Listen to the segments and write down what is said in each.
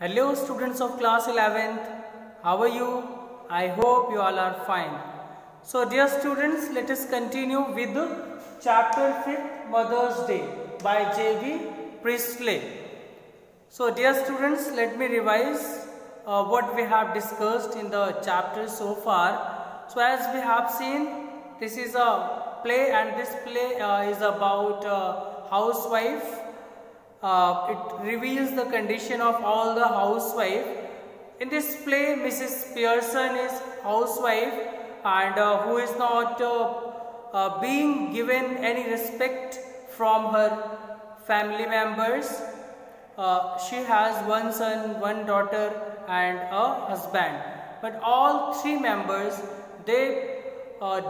Hello students of class 11th, how are you? I hope you all are fine. So dear students, let us continue with chapter 5th Mother's Day by J.B. Priestley. So dear students, let me revise what we have discussed in the chapter so far. So as we have seen, this is a play and this play is about housewife. It reveals the condition of all the housewife. In this play, Mrs. Pearson is housewife and who is not being given any respect from her family members. She has one son, one daughter and a husband. But all three members, they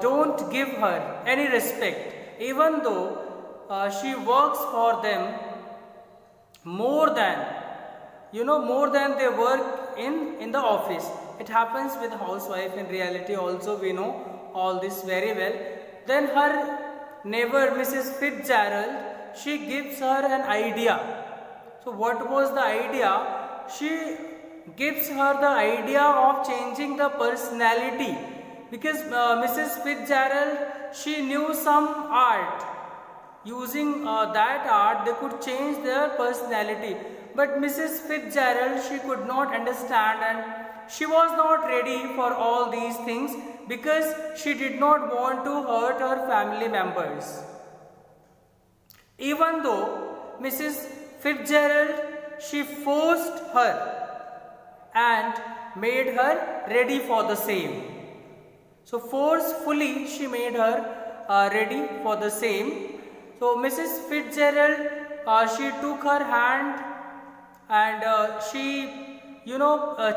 don't give her any respect, even though she works for them more than they work in the office. It happens with housewife in reality also, we know all this very well. Then her neighbor Mrs. Fitzgerald, she gives her an idea. So what was the idea? She gives her the idea of changing the personality, because Mrs. Fitzgerald, she knew some art. Using that art, they could change their personality. But Mrs. Fitzgerald, she could not understand and she was not ready for all these things because she did not want to hurt her family members. Even though Mrs. Fitzgerald, she forced her and made her ready for the same. So forcefully she made her ready for the same. So Mrs. Fitzgerald, she took her hand and she,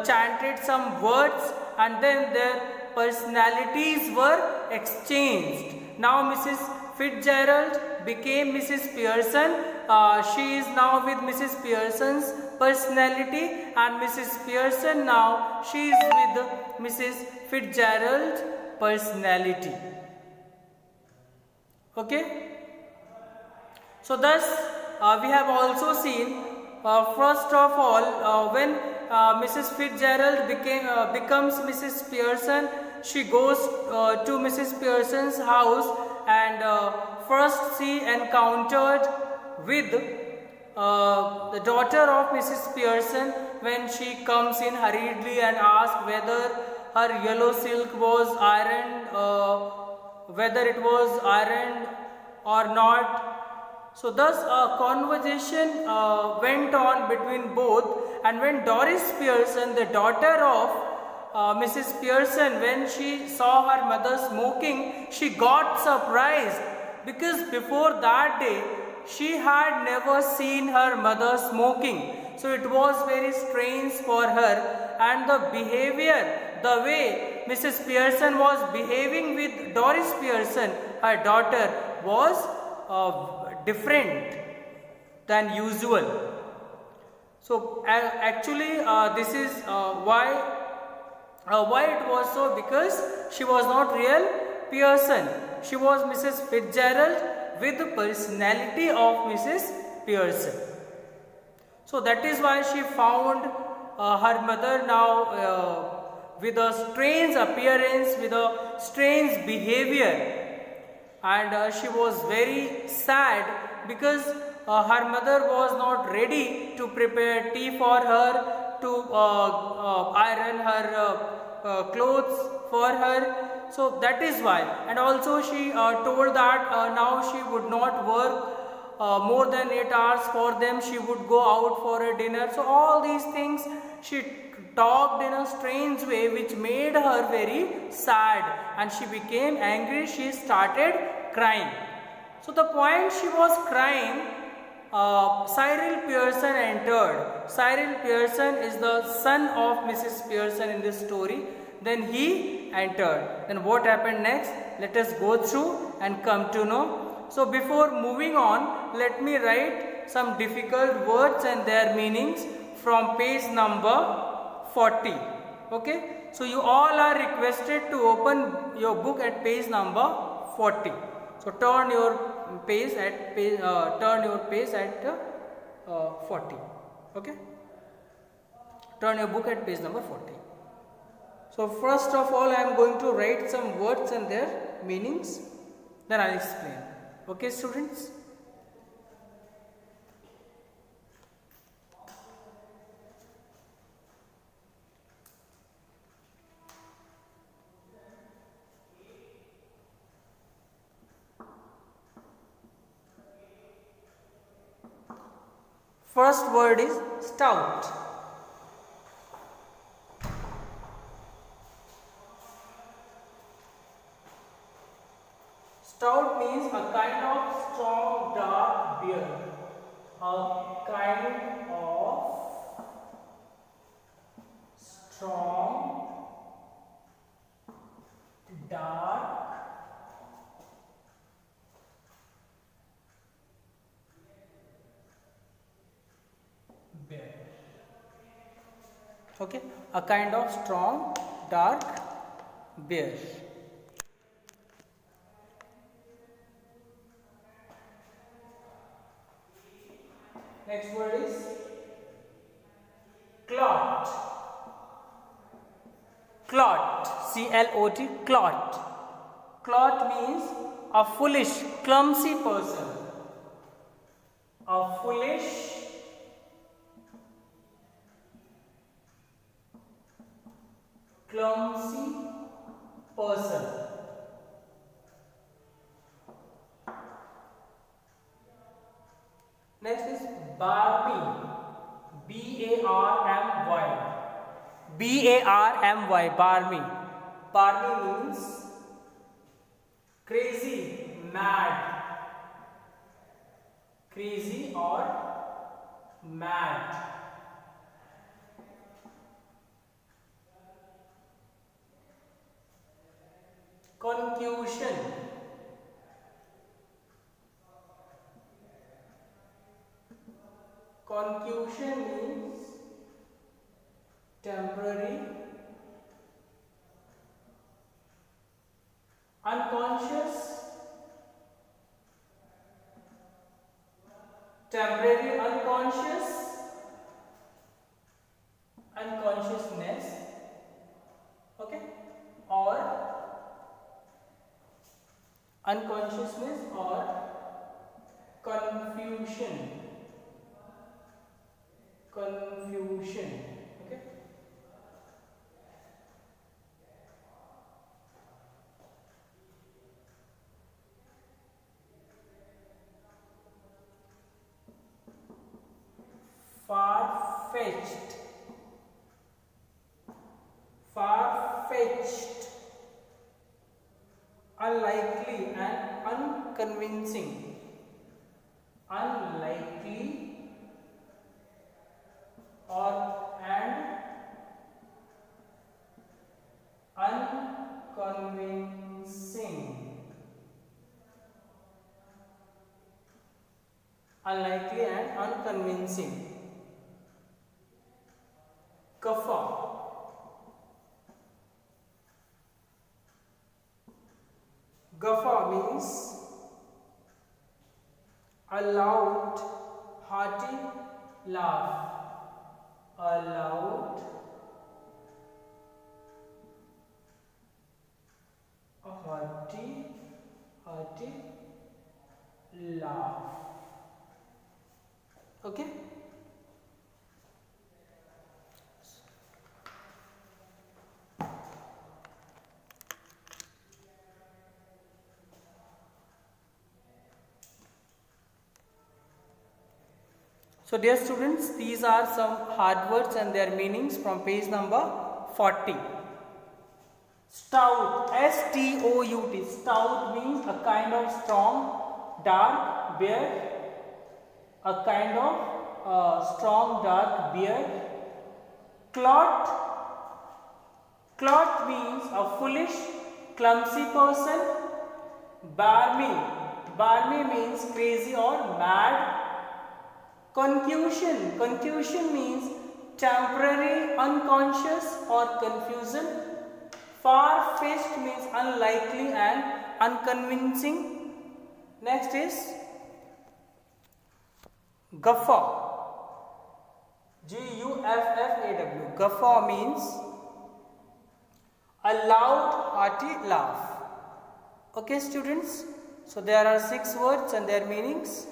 chanted some words, and then their personalities were exchanged. Now Mrs. Fitzgerald became Mrs. Pearson. She is now with Mrs. Pearson's personality, and Mrs. Pearson now, she is with Mrs. Fitzgerald's personality. Okay? So thus we have also seen, first of all, when Mrs. Fitzgerald becomes Mrs. Pearson, she goes to Mrs. Pearson's house, and first she encountered with the daughter of Mrs. Pearson when she comes in hurriedly and asks whether her yellow silk was ironed, whether it was ironed or not. So thus a conversation went on between both, and when Doris Pearson, the daughter of Mrs. Pearson, when she saw her mother smoking, she got surprised, because before that day she had never seen her mother smoking. So it was very strange for her, and the behavior, the way Mrs. Pearson was behaving with Doris Pearson, her daughter, was different than usual. So actually this is why it was so, because she was not real Pearson. She was Mrs. Fitzgerald with the personality of Mrs. Pearson. So that is why she found her mother now with a strange appearance, with a strange behavior. And she was very sad because her mother was not ready to prepare tea for her, to iron her clothes for her. So that is why. And also she told that now she would not work more than 8 hours for them. She would go out for a dinner. So all these things she talked in a strange way, which made her very sad, and she became angry. She started crying. So the point she was crying, Cyril Pearson entered. Cyril Pearson is the son of Mrs. Pearson in this story. Then he entered. Then what happened next? Let us go through and come to know. So before moving on, let me write some difficult words and their meanings from page number 40. Okay, so you all are requested to open your book at page number 40. So turn your page at 40. Okay. Turn your book at page number 40. So first of all, I am going to write some words and their meanings. Then I will explain. Okay, students? First word is stout. Stout means a kind of strong dark beer. A kind of strong dark beer. Okay, a kind of strong dark beer. Next word is clot. Clot, C-L-O-T, clot. Clot means a foolish, clumsy person. A foolish, clumsy person. Next is barmy. B-A-R-M-Y. B-A-R-M-Y. Barmy. Barmy means crazy, mad. Crazy or mad. Confusion. Confusion means temporary, unconscious, temporary unconscious, unconsciousness, okay, or unconsciousness or confusion. Confusion, okay. Far-fetched. Far-fetched. Unlikely and unconvincing. Unlikely and unconvincing. Unlikely and unconvincing. Guffaw. Guffaw means a loud, hearty laugh. A loud, hearty laugh. Okay. So dear students, these are some hard words and their meanings from page number 40. Stout, S-T-O-U-T, stout means a kind of strong dark beer, a kind of strong dark beer. Clot, clot means a foolish, clumsy person. Barmy, barmy means crazy or mad. Confusion, confusion means temporary, unconscious or confusion. Far-fetched means unlikely and unconvincing. Next is guffaw. G-U-F-F-A-W. Guffaw means a loud, hearty laugh. Okay, students. So there are 6 words and their meanings.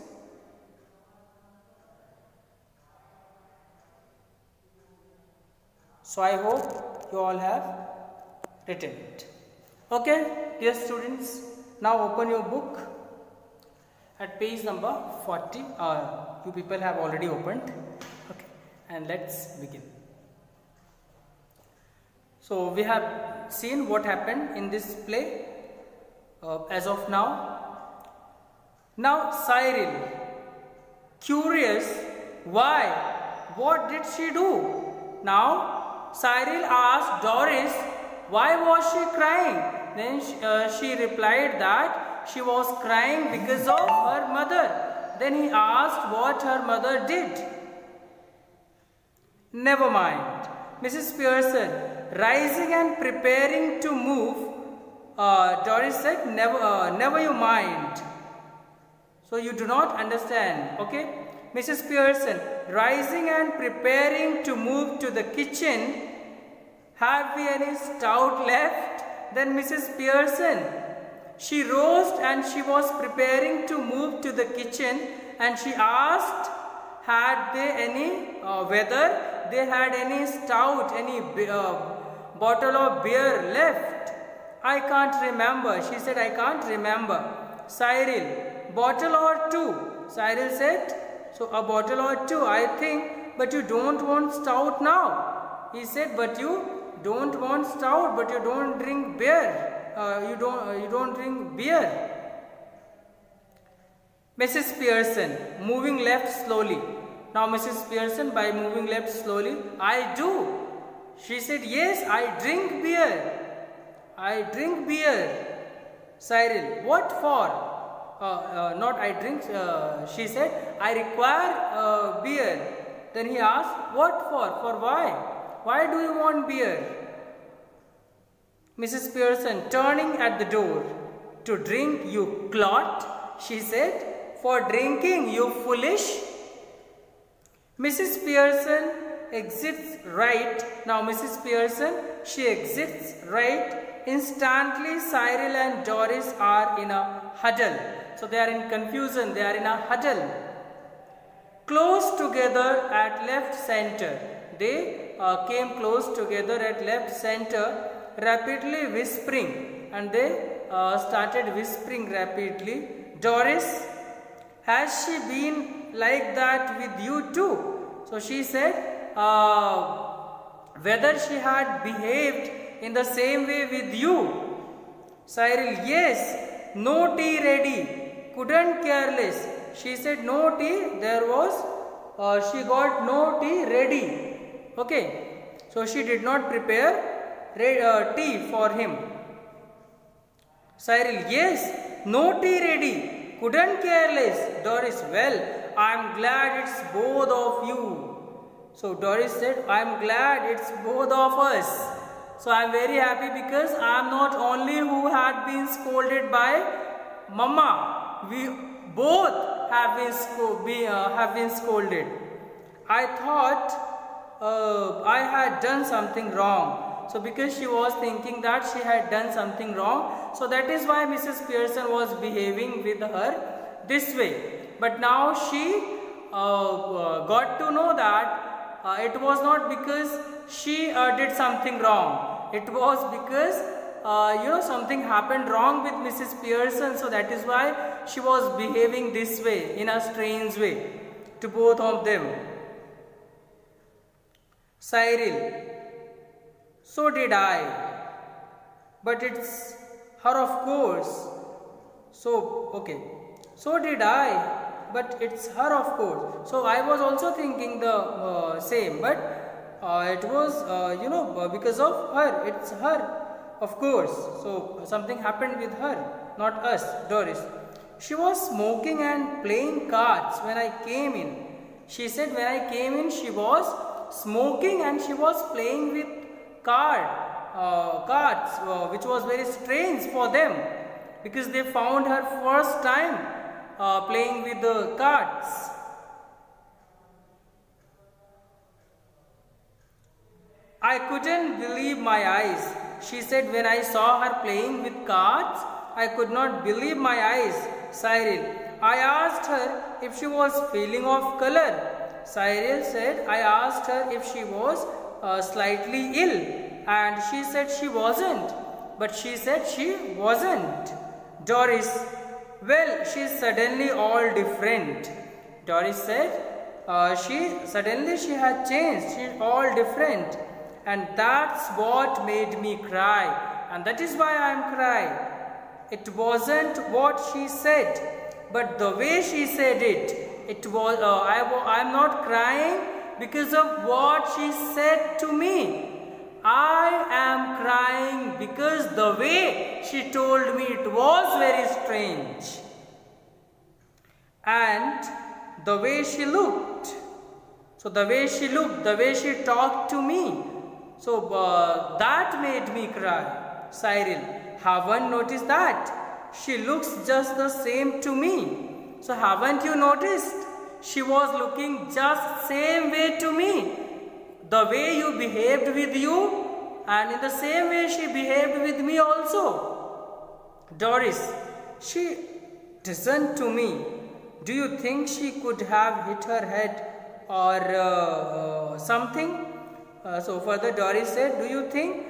So I hope you all have written it. Okay, dear students. Now open your book at page number 40. You people have already opened. Okay, and let's begin. So we have seen what happened in this play as of now. Now Cyril, curious, why? What did she do? Now Cyril asked Doris, why was she crying? Then she replied that she was crying because of her mother. Then he asked what her mother did. Never mind. Mrs. Pearson, rising and preparing to move, Doris said, never you mind. So you do not understand, okay? Mrs. Pearson, rising and preparing to move to the kitchen, have we any stout left? Then Mrs. Pearson, she rose and she was preparing to move to the kitchen, and she asked, had they any, whether they had any stout, any bottle of beer left. I can't remember. She said, I can't remember. Cyril, bottle or two? Cyril said, so a bottle or two, I think, but you don't want stout now. He said, but you don't want stout, but you don't drink beer. You don't drink beer. Mrs. Pearson, moving left slowly. Now Mrs. Pearson, by moving left slowly, I do. She said, yes, I drink beer. I drink beer. Cyril, what for? Not I drink, she said, I require beer. Then he asked, what for? For why? Why do you want beer? Mrs. Pearson, turning at the door, to drink, you clot, she said, for drinking, you foolish. Mrs. Pearson exits right. Now Mrs. Pearson, she exits right. Instantly Cyril and Doris are in a huddle. So they are in confusion, they are in a huddle. Close together at left center. They came close together at left center, rapidly whispering, and they started whispering rapidly. Doris, has she been like that with you too? So she said, whether she had behaved in the same way with you. Cyril, yes, no tea ready. Couldn't care less. She said no tea, there was, she got no tea ready. Okay, so she did not prepare tea for him. Cyril, yes, no tea ready. Couldn't care less. Doris, well, I am glad it's both of you. So Doris said, I am glad it's both of us. So I am very happy because I am not only who had been scolded by Mama. We both have been scolded. I thought I had done something wrong. So because she was thinking that she had done something wrong, so that is why Mrs. Pearson was behaving with her this way. But now she got to know that it was not because she did something wrong. It was because something happened wrong with Mrs. Pearson, so that is why she was behaving this way, in a strange way, to both of them. Cyril, so did I, but it's her of course. So, okay, so did I, but it's her of course. So I was also thinking the same, but it was, because of her, it's her. Of course, so something happened with her, not us, Doris. She was smoking and playing cards when I came in. She said when I came in, she was smoking and she was playing with cards, which was very strange for them because they found her first time playing with the cards. I couldn't believe my eyes. She said when I saw her playing with cards, I could not believe my eyes. Cyril, I asked her if she was feeling of color. Cyril said, I asked her if she was slightly ill, and she said she wasn't. But she said she wasn't. Doris, well, she's suddenly all different. Doris said, she had changed. She's all different. And that's what made me cry. And that is why I'm crying. It wasn't what she said, but the way she said it. It was, I'm not crying because of what she said to me. I am crying because the way she told me it was very strange. And the way she looked. So the way she looked, the way she talked to me. So that made me cry. Cyril, haven't noticed that? She looks just the same to me. So haven't you noticed? She was looking just same way to me. The way you behaved with you, and in the same way she behaved with me also. Doris, she doesn't to me. Do you think she could have hit her head or something? So further Doris said, do you think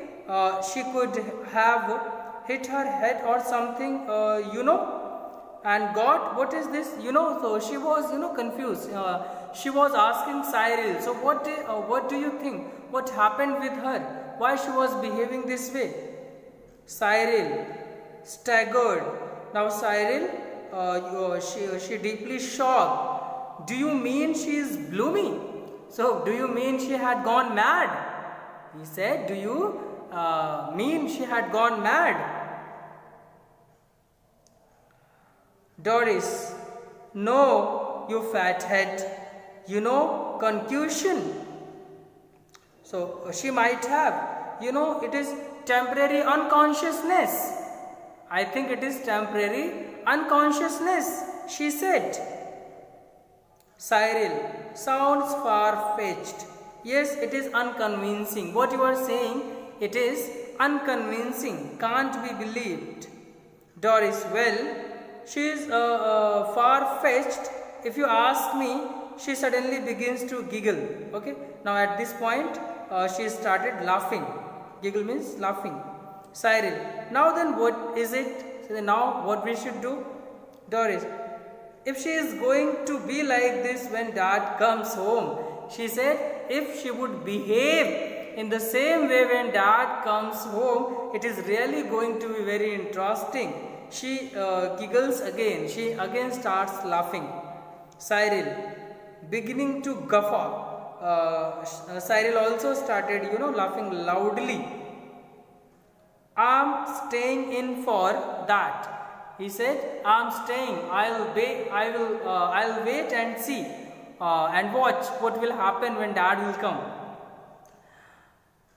she could have hit her head or something, And God, what is this? So she was, confused. She was asking Cyril, so what do you think? What happened with her? Why she was behaving this way? Cyril staggered. Now Cyril, she deeply shocked. Do you mean she is gloomy? So do you mean she had gone mad? He said, do you mean she had gone mad? Doris, no, you fathead. Concussion. So she might have, it is temporary unconsciousness. I think it is temporary unconsciousness, she said. Cyril, sounds far-fetched. Yes, it is unconvincing. What you are saying, it is unconvincing, can't be believed. Doris, well, she is far-fetched. If you ask me, she suddenly begins to giggle. Okay. Now at this point, she started laughing. Giggle means laughing. Cyril, now then what is it? So now what we should do? Doris, if she is going to be like this when Dad comes home, she said, if she would behave in the same way when Dad comes home, it is really going to be very interesting. She giggles again. She again starts laughing. Cyril, beginning to guffaw. Cyril also started, laughing loudly. I'm staying in for that. He said, I'm staying. I'll wait and see and watch what will happen when Dad will come.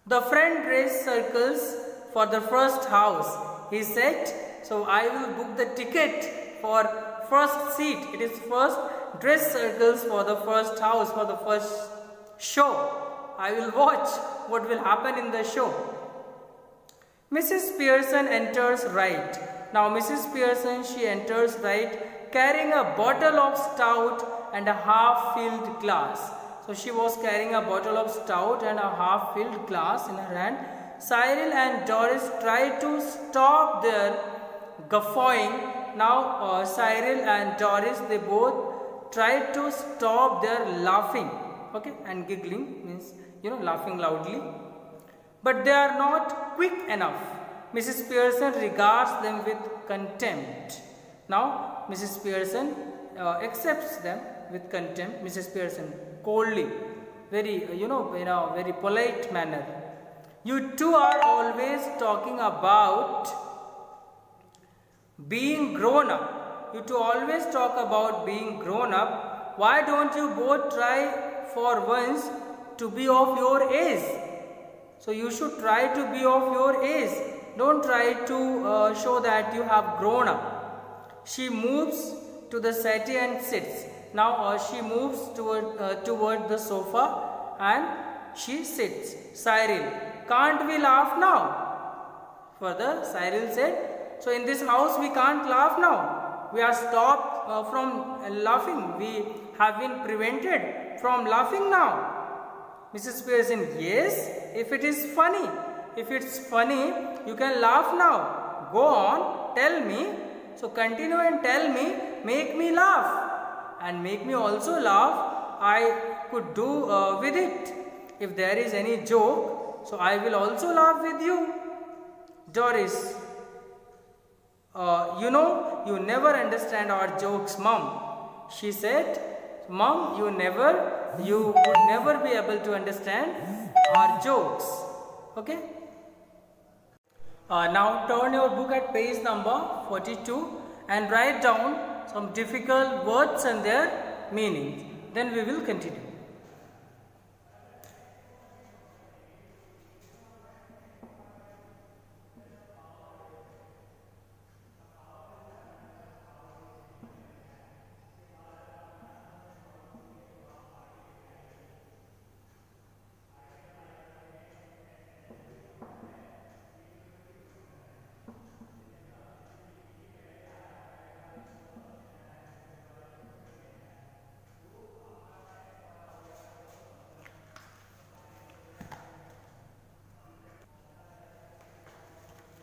The friend raised circles for the first house. He said, so I will book the ticket for first seat. It is first dress circles for the first house, for the first show. I will watch what will happen in the show. Mrs. Pearson enters right. Now Mrs. Pearson, she enters right carrying a bottle of stout and a half-filled glass. So she was carrying a bottle of stout and a half-filled glass in her hand. Cyril and Doris tried to stop their guffawing. Now Cyril and Doris, they both tried to stop their laughing, okay, and giggling means, laughing loudly. But they are not quick enough. Mrs. Pearson regards them with contempt. Now Mrs. Pearson accepts them with contempt. Mrs. Pearson coldly, very, in a very polite manner. You two are always talking about being grown up. You two always talk about being grown up. Why don't you both try for once to be of your age? So you should try to be of your age. Don't try to show that you have grown up. She moves to the settee and sits. Now she moves toward the sofa and she sits. Cyril, can't we laugh now? Further, Cyril said, so in this house we can't laugh now. We are stopped from laughing. We have been prevented from laughing now. Mrs. Pearson, yes, if it is funny. If it's funny, you can laugh now. Go on, tell me. So continue and tell me, make me laugh. And make me also laugh, I could do with it. If there is any joke, so I will also laugh with you. Doris, you know, you never understand our jokes, Mom. She said, Mom, you would never be able to understand our jokes. Okay? Now turn your book at page number 42 and write down some difficult words and their meanings. Then we will continue.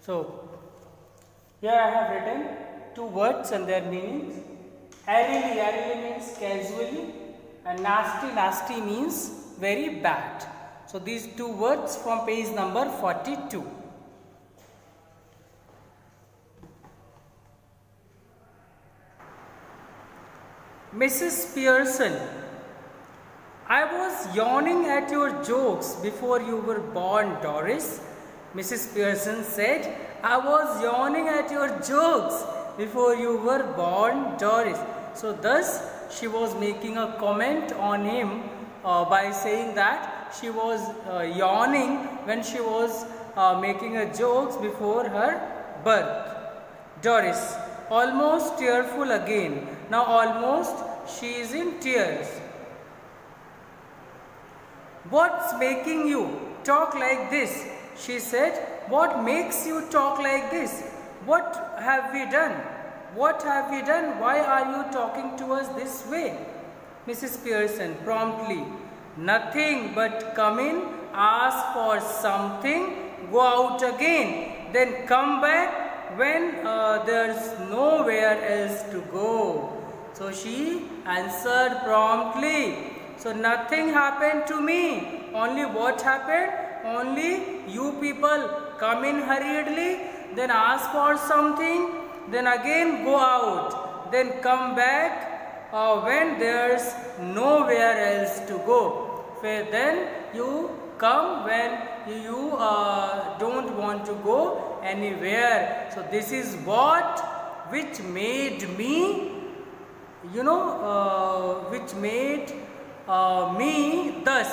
So, here I have written two words and their meanings. Airily, airily means casually, and nasty, nasty means very bad. So, these two words from page number 42. Mrs. Pearson, I was yawning at your jokes before you were born, Doris. Mrs. Pearson said, I was yawning at your jokes before you were born, Doris. So thus she was making a comment on him by saying that she was yawning when she was making a jokes before her birth. Doris, almost tearful again. Now almost she is in tears. What's making you talk like this? She said, what makes you talk like this? What have we done? What have we done? Why are you talking to us this way? Mrs. Pearson promptly, nothing but come in, ask for something, go out again, then come back when there's nowhere else to go. So she answered promptly. So nothing happened to me. Only what happened? Only you people come in hurriedly, then ask for something, then again go out, then come back when there's nowhere else to go. Then you come when you don't want to go anywhere. So this is what which made me, which made me thus,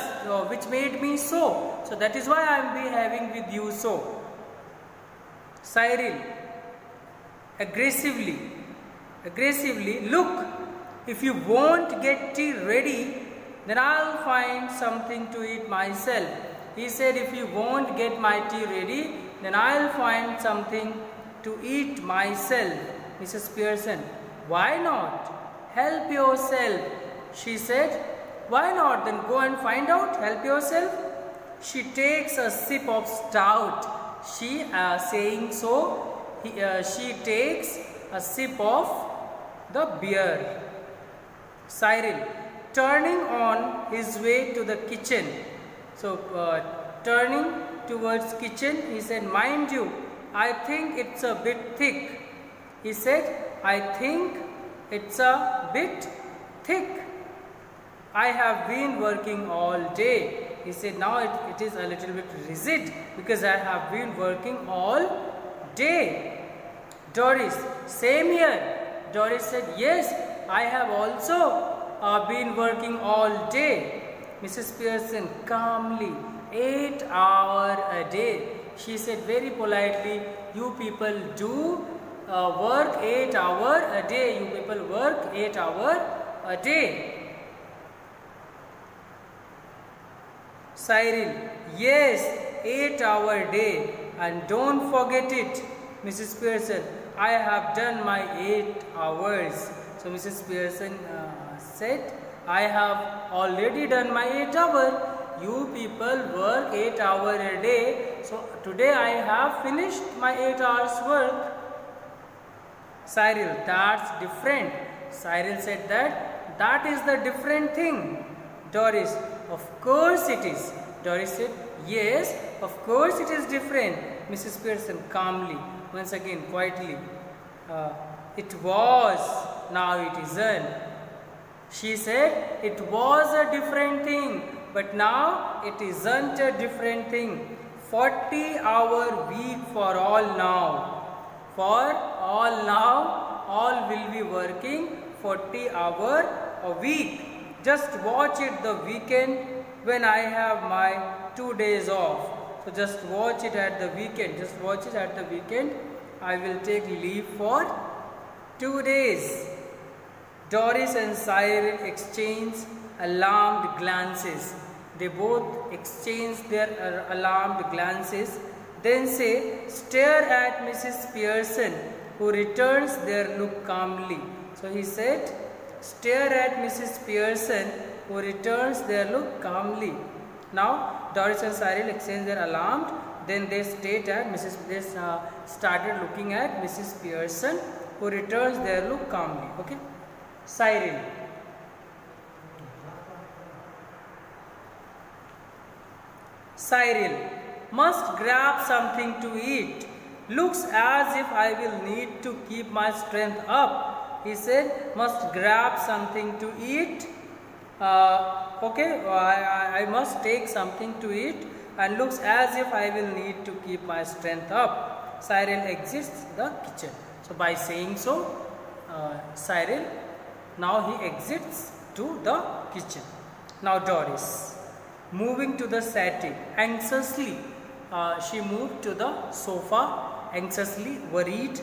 which made me so. So that is why I am behaving with you so. Cyril, aggressively, look, if you won't get tea ready, then I'll find something to eat myself. He said, if you won't get my tea ready, then I'll find something to eat myself. Mrs. Pearson, why not? Help yourself. She said, why not? Then go and find out. Help yourself. She takes a sip of stout. She saying so, she takes a sip of the beer. Cyril, turning on his way to the kitchen. So turning towards kitchen, he said, mind you, I think it's a bit thick. He said, I think it's a bit thick. I have been working all day. He said, now it is a little bit rigid because I have been working all day. Doris, same here. Doris said, yes, I have also been working all day. Mrs. Pearson calmly, 8 hours a day. She said very politely, you people do work 8 hours a day. You people work 8 hours a day. Cyril, yes, 8-hour day, and don't forget it. Mrs. Pearson, I have done my 8 hours. So Mrs. Pearson said, I have already done my 8 hour. You people work 8 hours a day. So today I have finished my 8 hours work. Cyril, that's different. Cyril said that is the different thing. Doris, of course it is. Doris said, yes, of course it is different. Mrs. Pearson calmly, once again quietly, it was, now it isn't. She said, it was a different thing, but now it isn't a different thing. 40-hour week for all now. For all now, all will be working 40 hours a week. Just watch it the weekend when I have my 2 days off. So just watch it at the weekend. Just watch it at the weekend. I will take leave for 2 days. Doris and Cyril exchange alarmed glances. They both exchange their alarmed glances. Then say, stare at Mrs. Pearson, who returns their look calmly. So he said, stare at Mrs. Pearson, who returns their look calmly. Now Doris and Cyril exchange their alarmed. Then they started looking at Mrs. Pearson, who returns their look calmly. Okay. Cyril. Cyril, must grab something to eat. Looks as if I will need to keep my strength up. He said, must grab something to eat. Okay, I must take something to eat, and looks as if I will need to keep my strength up. Cyril exits the kitchen. So by saying so, Cyril, now he exits to the kitchen. Now Doris, moving to the settee, anxiously, she moved to the sofa, anxiously worried.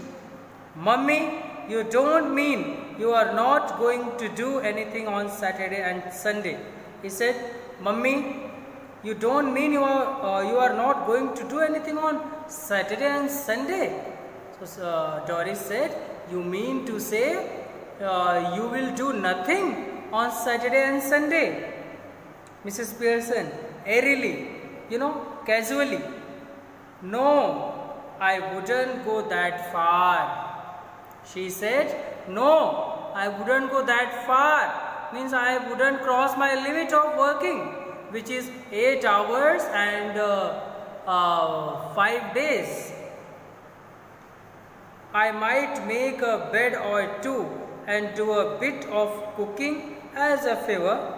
Mummy, you don't mean you are not going to do anything on Saturday and Sunday? He said, Mummy, you don't mean you are not going to do anything on Saturday and Sunday? So Doris said, you mean to say you will do nothing on Saturday and Sunday? Mrs. Pearson, airily, casually, no, I wouldn't go that far. She said, no, I wouldn't go that far. Means I wouldn't cross my limit of working, which is 8 hours and 5 days. I might make a bed or two and do a bit of cooking as a favor.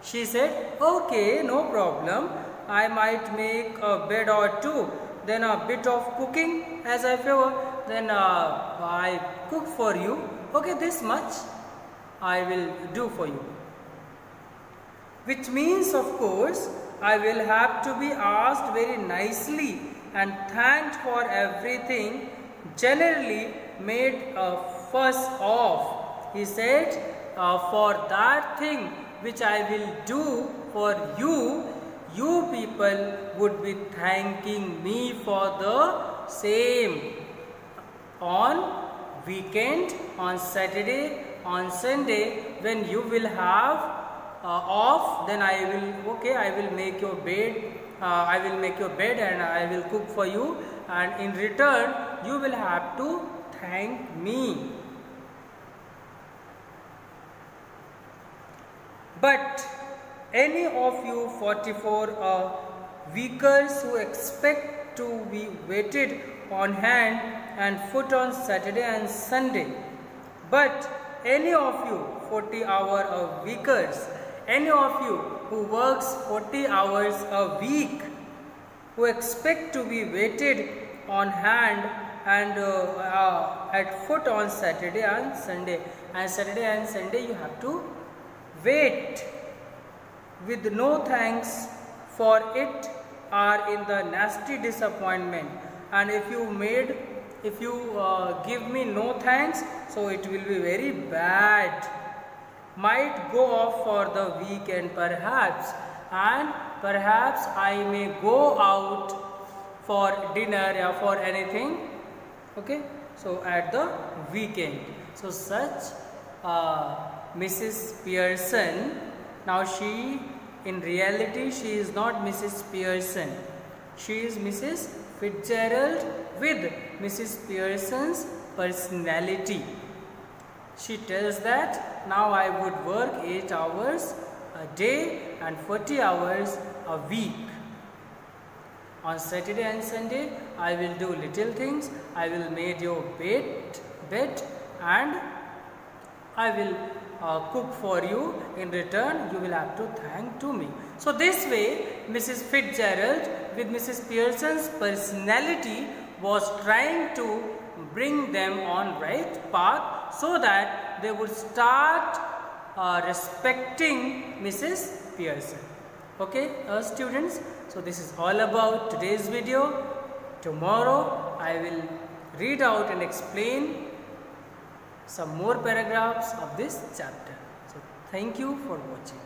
She said, okay, no problem. I might make a bed or two, then a bit of cooking as a favor. Then I cook for you. Okay, this much I will do for you. Which means, of course, I will have to be asked very nicely and thanked for everything, generally made a fuss of. He said, for that thing which I will do for you, you people would be thanking me for the same. On weekend, on Saturday, on Sunday, when you will have off, then I will make your bed. I will make your bed and I will cook for you, and in return you will have to thank me. But any of you 44 weakers who expect to be waited on hand and foot on Saturday and Sunday, but any of you 40-hour weakers, any of you who works 40 hours a week, who expect to be waited on hand and at foot on Saturday and Sunday, and Saturday and Sunday you have to wait with no thanks for it, are in the nasty disappointment. And if you give me no thanks, so it will be very bad. Might go off for the weekend perhaps, and perhaps I may go out for dinner or for anything. Okay, so at the weekend. So such Mrs. Pearson, now she, in reality she is not Mrs. Pearson, she is Mrs. Fitzgerald with Mrs. Pearson's personality. She tells that now I would work 8 hours a day and 40 hours a week. On Saturday and Sunday I will do little things. I will make your bed and I will cook for you. In return you will have to thank to me. So this way Mrs. Fitzgerald with Mrs. Pearson's personality was trying to bring them on right path so that they would start respecting Mrs. Pearson. Okay, students, so this is all about today's video. Tomorrow I will read out and explain some more paragraphs of this chapter. So thank you for watching.